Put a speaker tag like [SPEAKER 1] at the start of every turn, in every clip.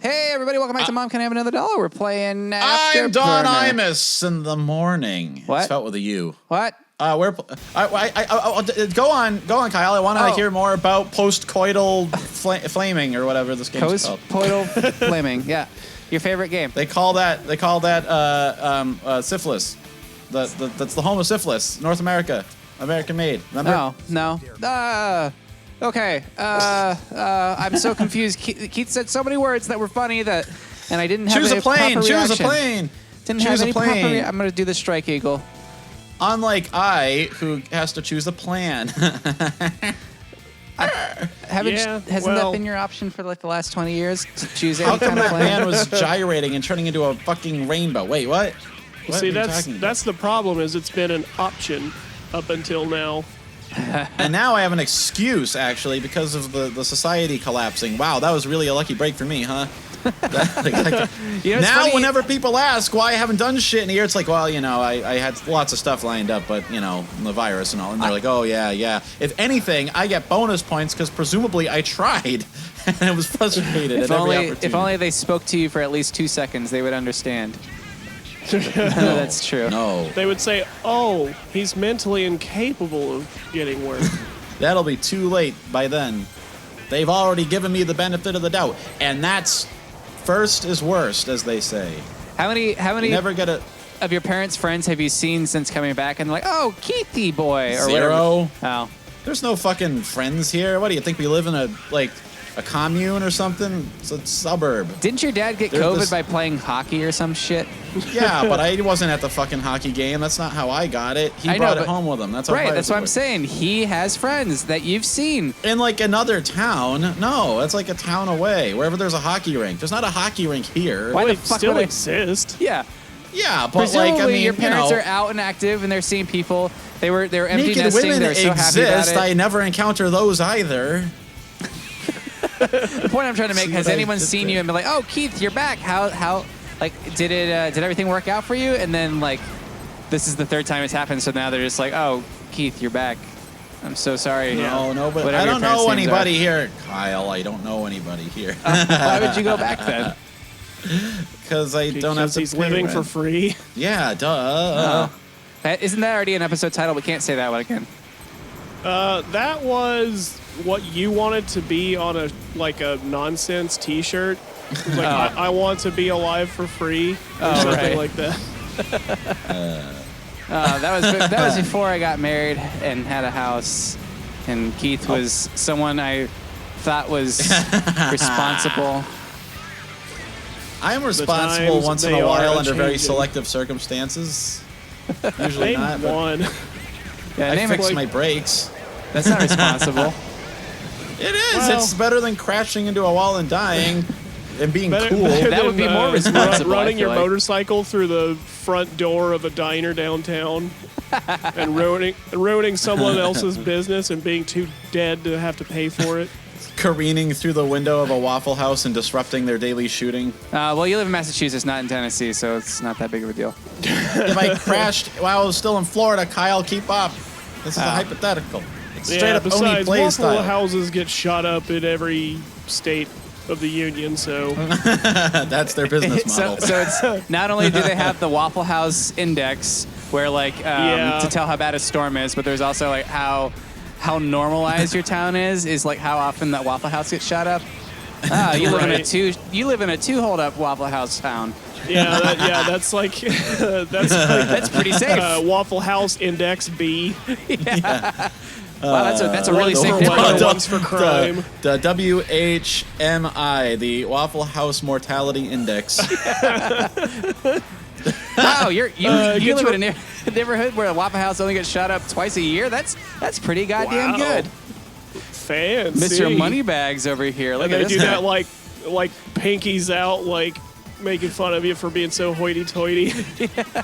[SPEAKER 1] Hey, everybody, welcome back to Mom Can I Have Another Dollar? We're playing Afterburner.
[SPEAKER 2] I'm Don Imus in the morning.
[SPEAKER 1] What?
[SPEAKER 2] It's spelled with a U.
[SPEAKER 1] What?
[SPEAKER 2] Go on, Kyle. I want to hear more about post-coital flaming or whatever this game's called.
[SPEAKER 1] Post-coital flaming, yeah. Your favorite game.
[SPEAKER 2] They call that syphilis. That's the home of syphilis. North America. American made. Remember?
[SPEAKER 1] No. Okay. I'm so confused. Keith said so many words that were funny and I didn't have
[SPEAKER 2] Choose a plane.
[SPEAKER 1] proper
[SPEAKER 2] Choose
[SPEAKER 1] reaction.
[SPEAKER 2] a plane.
[SPEAKER 1] Didn't
[SPEAKER 2] Choose
[SPEAKER 1] have
[SPEAKER 2] a
[SPEAKER 1] any
[SPEAKER 2] plane.
[SPEAKER 1] proper I'm going to do the strike eagle.
[SPEAKER 2] Unlike I, who has to choose a plan.
[SPEAKER 1] Hasn't that been your option for like the last 20 years? To choose any
[SPEAKER 2] How come
[SPEAKER 1] kind of
[SPEAKER 2] that
[SPEAKER 1] plan?
[SPEAKER 2] man was gyrating and turning into a fucking rainbow? Wait, what? What
[SPEAKER 3] See,
[SPEAKER 2] are you talking about?
[SPEAKER 3] that's the problem. Is it's been an option up until now.
[SPEAKER 2] And now I have an excuse, actually, because of the society collapsing. Wow, that was really a lucky break for me, huh? Now, whenever people ask why I haven't done shit in a year, it's like, well, I had lots of stuff lined up, but, the virus and all. And they're like, oh, yeah. If anything, I get bonus points because presumably I tried and I was frustrated at every opportunity.
[SPEAKER 1] If only they spoke to you for at least 2 seconds, they would understand. No, that's true.
[SPEAKER 2] No.
[SPEAKER 3] They would say, oh, he's mentally incapable of getting work.
[SPEAKER 2] That'll be too late by then. They've already given me the benefit of the doubt. And that's first is worst, as they say.
[SPEAKER 1] How many
[SPEAKER 2] never get a
[SPEAKER 1] of your parents' friends have you seen since coming back? And like, oh, Keithy boy, or
[SPEAKER 2] zero.
[SPEAKER 1] Whatever. Oh,
[SPEAKER 2] there's no fucking friends here. What do you think? We live in a commune or something? It's a suburb.
[SPEAKER 1] Didn't your dad get COVID by playing hockey or some shit?
[SPEAKER 2] Yeah, but I wasn't at the fucking hockey game. That's not how I got it. He brought it home with him. That's how
[SPEAKER 1] right. That's what I'm saying. He has friends that you've seen
[SPEAKER 2] in like another town. No, that's like a town away. Wherever there's a hockey rink. There's not a hockey rink here.
[SPEAKER 3] Why the fuck still exist?
[SPEAKER 1] Yeah.
[SPEAKER 2] Yeah, but
[SPEAKER 1] presumably your parents are out and active and they're seeing people. They were empty
[SPEAKER 2] naked
[SPEAKER 1] nesting.
[SPEAKER 2] women
[SPEAKER 1] They're so happy about it.
[SPEAKER 2] I never encounter those either.
[SPEAKER 1] The point I'm trying to make: has anyone seen you and been like, "Oh, Keith, you're back"? How did everything work out for you? And then this is the third time it's happened, so now they're just like, "Oh, Keith, you're back. I'm so sorry."
[SPEAKER 2] No, but I don't know anybody here, Kyle. I don't know anybody here.
[SPEAKER 1] Why would you go back then?
[SPEAKER 2] Because I don't have to.
[SPEAKER 3] He's living for free.
[SPEAKER 2] Yeah, duh.
[SPEAKER 1] Isn't that already an episode title? We can't say that one again.
[SPEAKER 3] That was what you wanted to be on a nonsense T-shirt. I want to be alive for free, or something like that.
[SPEAKER 1] That was before I got married and had a house, and Keith was someone I thought was responsible.
[SPEAKER 2] I am responsible once in a while under very selective circumstances. Usually not.
[SPEAKER 1] Yeah,
[SPEAKER 2] I fix my brakes.
[SPEAKER 1] That's not responsible.
[SPEAKER 2] It is. Well, it's better than crashing into a wall and dying and being cool.
[SPEAKER 1] That would be more responsible.
[SPEAKER 3] Running your motorcycle through the front door of a diner downtown and ruining someone else's business and being too dead to have to pay for it.
[SPEAKER 2] Careening through the window of a Waffle House and disrupting their daily shooting.
[SPEAKER 1] Well, you live in Massachusetts, not in Tennessee, so it's not that big of a deal.
[SPEAKER 2] If I crashed while I was still in Florida, Kyle, keep up. This is a hypothetical. It's straight up only play
[SPEAKER 3] Waffle
[SPEAKER 2] style.
[SPEAKER 3] Houses get shot up in every state of the union, so
[SPEAKER 2] that's their business model.
[SPEAKER 1] So it's not only do they have the Waffle House Index, where to tell how bad a storm is, but there's also how normalized your town is how often that Waffle House gets shot up. You live in a two hold up Waffle House town.
[SPEAKER 3] That's that's
[SPEAKER 1] pretty safe.
[SPEAKER 3] Waffle House Index B.
[SPEAKER 1] Yeah. Wow, that's a really safe
[SPEAKER 3] ones for crime.
[SPEAKER 2] The WHMI, the Waffle House Mortality Index.
[SPEAKER 1] Wow, you live in a neighborhood where a Waffle House only gets shot up twice a year? That's pretty goddamn good.
[SPEAKER 3] Fancy.
[SPEAKER 1] Mr. Moneybags over here. Look
[SPEAKER 3] and
[SPEAKER 1] at
[SPEAKER 3] they
[SPEAKER 1] this
[SPEAKER 3] do
[SPEAKER 1] guy.
[SPEAKER 3] that like pinkies out, making fun of you for being so hoity-toity.
[SPEAKER 1] Yeah.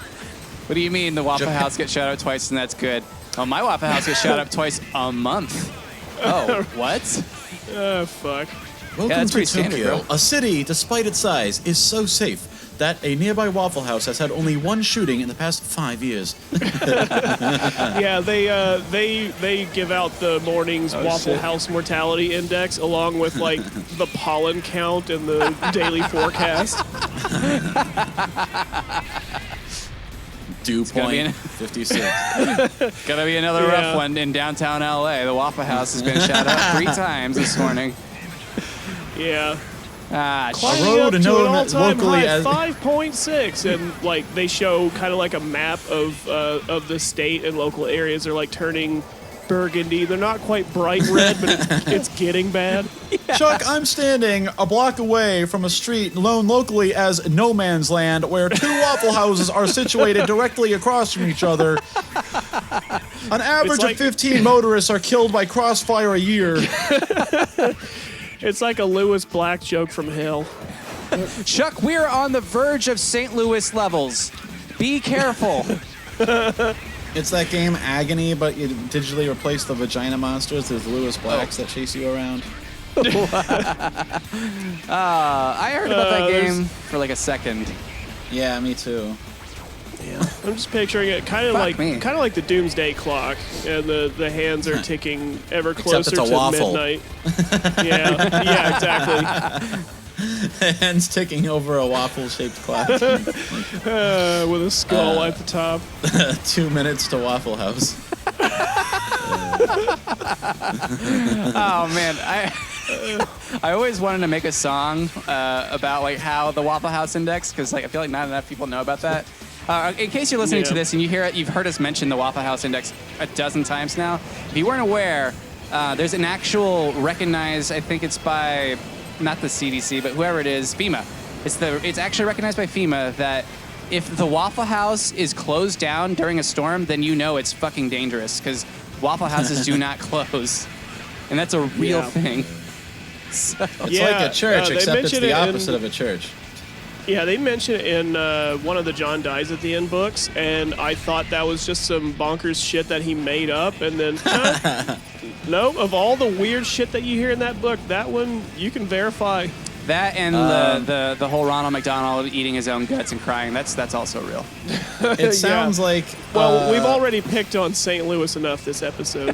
[SPEAKER 1] What do you mean the Waffle House gets shot up twice and that's good? Oh, my Waffle House gets shot up twice a month. Oh, what?
[SPEAKER 3] Fuck.
[SPEAKER 2] Welcome
[SPEAKER 1] that's
[SPEAKER 2] to
[SPEAKER 1] pretty standard,
[SPEAKER 2] Tokyo.
[SPEAKER 1] bro.
[SPEAKER 2] A city, despite its size, is so safe that a nearby Waffle House has had only one shooting in the past 5 years.
[SPEAKER 3] Yeah, they give out the morning's Waffle House Mortality Index along with like the pollen count and the daily forecast.
[SPEAKER 2] Dew point 56.
[SPEAKER 1] Gonna be another rough one in downtown LA. The Waffle House has been shot up 3 times this morning.
[SPEAKER 3] Yeah.
[SPEAKER 2] A road
[SPEAKER 3] up to
[SPEAKER 2] known
[SPEAKER 3] an all-time
[SPEAKER 2] locally
[SPEAKER 3] high
[SPEAKER 2] as
[SPEAKER 3] 5.6, and like they show kind of like a map of the state and local areas. They're like turning burgundy. They're not quite bright red, but it's getting bad.
[SPEAKER 2] Yeah. Chuck, I'm standing a block away from a street known locally as No Man's Land, where 2 Waffle Houses are situated directly across from each other. An average of 15 motorists are killed by crossfire a year.
[SPEAKER 3] It's like a Lewis Black joke from hell.
[SPEAKER 1] Chuck, we're on the verge of St. Louis levels. Be careful.
[SPEAKER 2] It's that game Agony, but you digitally replace the vagina monsters with Lewis Blacks that chase you around.
[SPEAKER 1] I heard about that game for like a second.
[SPEAKER 2] Yeah, me too.
[SPEAKER 3] Yeah, I'm just picturing it kind of like the Doomsday Clock, and the hands are ticking ever closer
[SPEAKER 2] Except it's a
[SPEAKER 3] to
[SPEAKER 2] waffle.
[SPEAKER 3] midnight. Yeah, exactly.
[SPEAKER 2] Hands ticking over a waffle-shaped clock.
[SPEAKER 3] With a skull at the top.
[SPEAKER 2] 2 minutes to Waffle House.
[SPEAKER 1] Oh man, I always wanted to make a song about like how the Waffle House Index, because like I feel like not enough people know about that. In case you're listening to this and you hear it, you've heard us mention the Waffle House Index a dozen times now. If you weren't aware, there's an actual recognized, I think it's by, not the CDC, but whoever it is, FEMA. It's actually recognized by FEMA that if the Waffle House is closed down during a storm, then you know it's fucking dangerous, because Waffle Houses do not close. And that's a real thing. So,
[SPEAKER 2] it's like a church, except it's the opposite of a church.
[SPEAKER 3] Yeah, they mention it in one of the John Dies at the End books, and I thought that was just some bonkers shit that he made up, and then no, of all the weird shit that you hear in that book, that one you can verify.
[SPEAKER 1] That and the whole Ronald McDonald eating his own guts and crying, that's also real.
[SPEAKER 2] It sounds like...
[SPEAKER 3] Well, we've already picked on St. Louis enough this episode.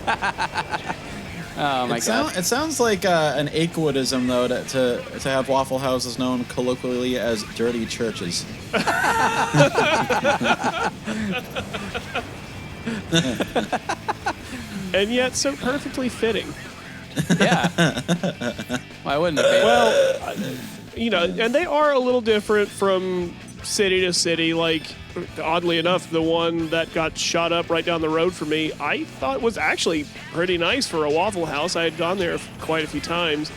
[SPEAKER 1] Oh my God!
[SPEAKER 2] It sounds like an Achewoodism, though, to have Waffle Houses known colloquially as dirty churches.
[SPEAKER 3] And yet so perfectly fitting.
[SPEAKER 1] Yeah. Why wouldn't it be?
[SPEAKER 3] Well, you know, and they are a little different from city to city. Like, oddly enough, the one that got shot up right down the road from me, I thought was actually pretty nice for a Waffle House. I had gone there quite a few times.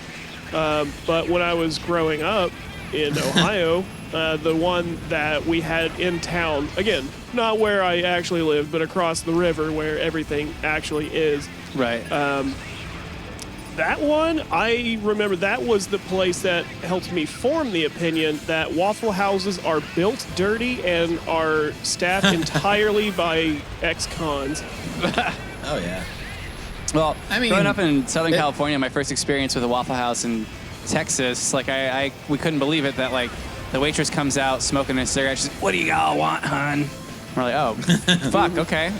[SPEAKER 3] But when I was growing up in Ohio, the one that we had in town, again, not where I actually lived, but across the river where everything actually is.
[SPEAKER 1] Right.
[SPEAKER 3] That one, I remember that was the place that helped me form the opinion that Waffle Houses are built dirty and are staffed entirely by ex-cons.
[SPEAKER 2] Oh, yeah.
[SPEAKER 1] Well, I mean, growing up in Southern California, my first experience with a Waffle House in Texas, like we couldn't believe it that like the waitress comes out smoking a cigarette. She's like, "What do you all want, hon?" We're like, "Oh, fuck, okay."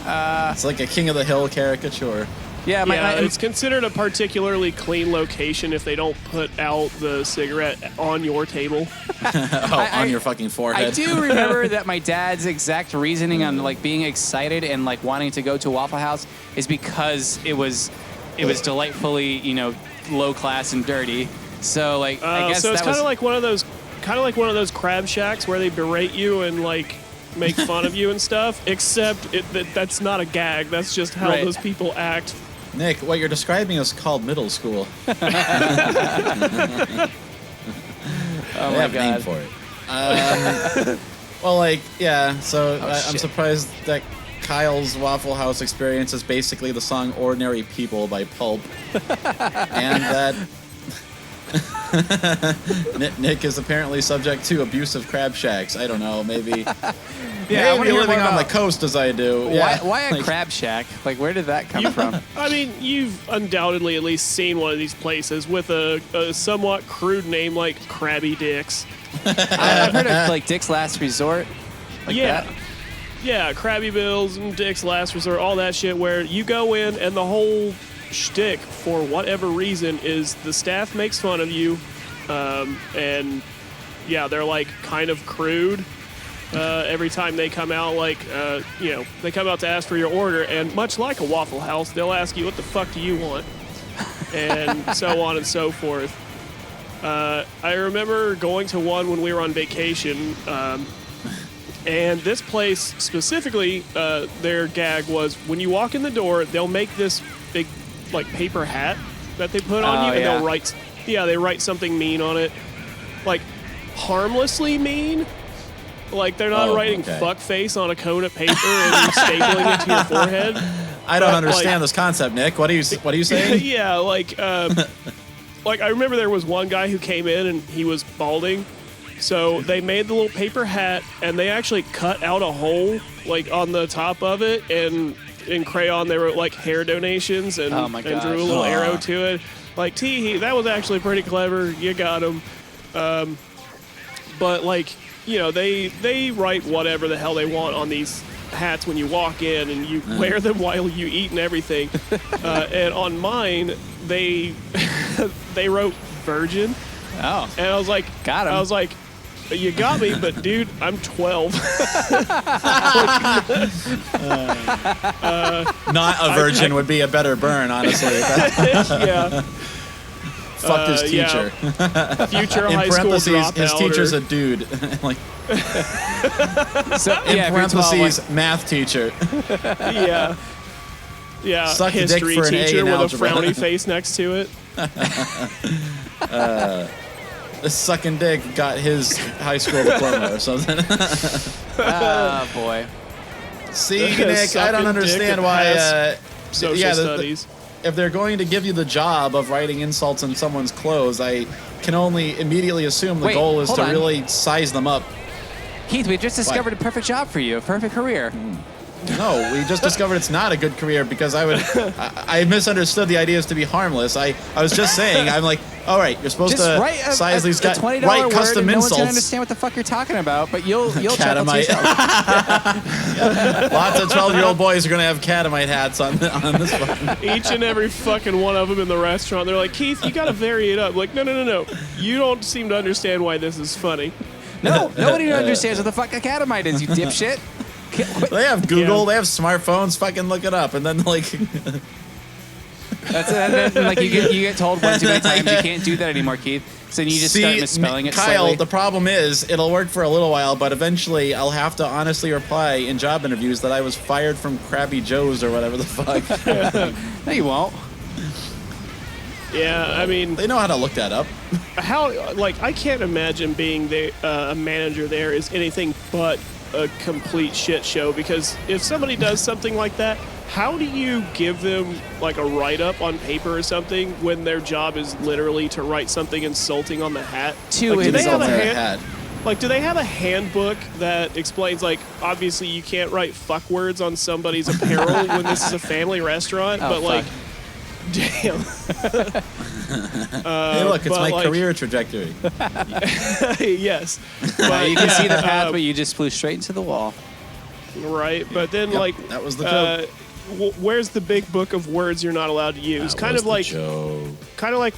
[SPEAKER 2] It's like a King of the Hill caricature.
[SPEAKER 3] Yeah, it's considered a particularly clean location if they don't put out the cigarette on your table.
[SPEAKER 2] On your fucking forehead.
[SPEAKER 1] I do remember that my dad's exact reasoning on like being excited and like wanting to go to a Waffle House is because it was delightfully, you know, low class and dirty. So like I guess
[SPEAKER 3] so it's
[SPEAKER 1] that
[SPEAKER 3] kind of like one of those crab shacks where they berate you and like make fun of you and stuff. Except that's not a gag. That's just how those people act.
[SPEAKER 2] Nick, what you're describing is called middle school.
[SPEAKER 1] Oh
[SPEAKER 2] they have a name for it. Well, like, yeah, so I'm surprised that Kyle's Waffle House experience is basically the song Ordinary People by Pulp. And that Nick is apparently subject to abusive crab shacks. I don't know, maybe...
[SPEAKER 1] Yeah,
[SPEAKER 2] maybe living on the coast as I do.
[SPEAKER 1] Why a crab shack? Like, where did that come from?
[SPEAKER 3] I mean, you've undoubtedly at least seen one of these places with a somewhat crude name like Krabby Dicks.
[SPEAKER 1] I've heard of like Dick's Last Resort. Like that.
[SPEAKER 3] Yeah, Krabby Bill's and Dick's Last Resort, all that shit where you go in and the whole shtick, for whatever reason, is the staff makes fun of you. And yeah, they're like kind of crude. Every time they come out, like, they come out to ask for your order, and much like a Waffle House, they'll ask you, what the fuck do you want? And so on and so forth. I remember going to one when we were on vacation, and this place specifically, their gag was when you walk in the door, they'll make this big, like, paper hat that they put on you, and they'll write, they write something mean on it. Like, harmlessly mean. Like, they're not writing fuck face on a cone of paper and stapling it to your forehead.
[SPEAKER 2] I don't understand this concept, Nick. What are you saying?
[SPEAKER 3] Yeah, like I remember there was one guy who came in and he was balding. So they made the little paper hat and they actually cut out a hole like on the top of it, and in crayon they wrote like hair donations and drew a little arrow to it. Like, that was actually pretty clever. You got him. But like, they write whatever the hell they want on these hats when you walk in, and you wear them while you eat and everything. And on mine, they wrote virgin.
[SPEAKER 1] Oh.
[SPEAKER 3] And I was like,
[SPEAKER 1] got him.
[SPEAKER 3] I was like, you got me, but dude, I'm 12.
[SPEAKER 2] Not a virgin would be a better burn, honestly.
[SPEAKER 3] Yeah.
[SPEAKER 2] Fuck his teacher.
[SPEAKER 3] Yeah. Future
[SPEAKER 2] In
[SPEAKER 3] high school
[SPEAKER 2] parentheses,
[SPEAKER 3] dropout.
[SPEAKER 2] his teacher's a dude. Like, in parentheses, math teacher.
[SPEAKER 3] Yeah. Yeah.
[SPEAKER 2] Suck the dick
[SPEAKER 3] history
[SPEAKER 2] for an A
[SPEAKER 3] teacher
[SPEAKER 2] in
[SPEAKER 3] with
[SPEAKER 2] algebra.
[SPEAKER 3] a frowny face next to it.
[SPEAKER 2] This sucking dick got his high school diploma or something.
[SPEAKER 1] Oh, boy.
[SPEAKER 2] See, Nick, I don't understand why.
[SPEAKER 3] Social studies.
[SPEAKER 2] If they're going to give you the job of writing insults on someone's clothes, I can only immediately assume the goal is to really size them up.
[SPEAKER 1] Keith, we just discovered a perfect job for you, a perfect career.
[SPEAKER 2] No, we just discovered it's not a good career because I misunderstood the idea is to be harmless. I was just saying, I'm like, all right, you're supposed
[SPEAKER 1] Just
[SPEAKER 2] to
[SPEAKER 1] write
[SPEAKER 2] size these guys,
[SPEAKER 1] $20
[SPEAKER 2] write
[SPEAKER 1] word
[SPEAKER 2] custom
[SPEAKER 1] and no one's
[SPEAKER 2] insults.
[SPEAKER 1] gonna understand what the fuck you're talking about, but you'll chuckle to
[SPEAKER 2] Catamite.
[SPEAKER 1] yourself.
[SPEAKER 2] Lots of 12-year-old boys are going to have catamite hats on this one.
[SPEAKER 3] Each and every fucking one of them in the restaurant, they're like, Keith, you gotta vary it up. Like, no. You don't seem to understand why this is funny.
[SPEAKER 1] No, nobody understands what the fuck a catamite is, you dipshit.
[SPEAKER 2] They have Google, they have smartphones, fucking look it up, and then like...
[SPEAKER 1] That's it. And then, like, you get told one too many times you can't do that anymore, Keith. So then you just start misspelling it
[SPEAKER 2] Kyle,
[SPEAKER 1] slightly.
[SPEAKER 2] the problem is, it'll work for a little while, but eventually I'll have to honestly reply in job interviews that I was fired from Krabby Joe's or whatever the fuck.
[SPEAKER 1] No, you won't.
[SPEAKER 3] Yeah, I mean...
[SPEAKER 2] They know how to look that up.
[SPEAKER 3] I can't imagine being a manager there is anything but a complete shit show, because if somebody does something like that, how do you give them like a write-up on paper or something when their job is literally to write something insulting on the hat?
[SPEAKER 1] Do
[SPEAKER 3] they have a
[SPEAKER 2] hat.
[SPEAKER 3] Like, do they have a handbook that explains, like, obviously you can't write fuck words on somebody's apparel when this is a family restaurant, but
[SPEAKER 1] fuck.
[SPEAKER 3] like, damn.
[SPEAKER 2] Hey, look, it's my career trajectory.
[SPEAKER 3] Yes.
[SPEAKER 1] But you can see the path, but you just flew straight into the wall.
[SPEAKER 3] Right, but then
[SPEAKER 2] that was the joke.
[SPEAKER 3] Where's the big book of words you're not allowed to use? Kind of like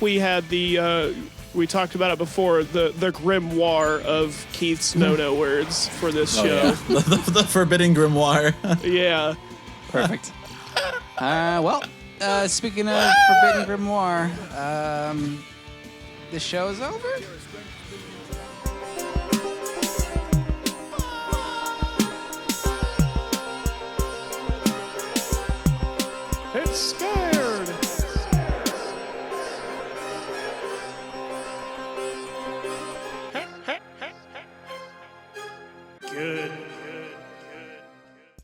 [SPEAKER 3] we had the we talked about it before, the grimoire of Keith's no words for this show.
[SPEAKER 2] Yeah. the forbidden grimoire.
[SPEAKER 3] Yeah.
[SPEAKER 1] Perfect. Speaking of forbidden grimoire, the show is over.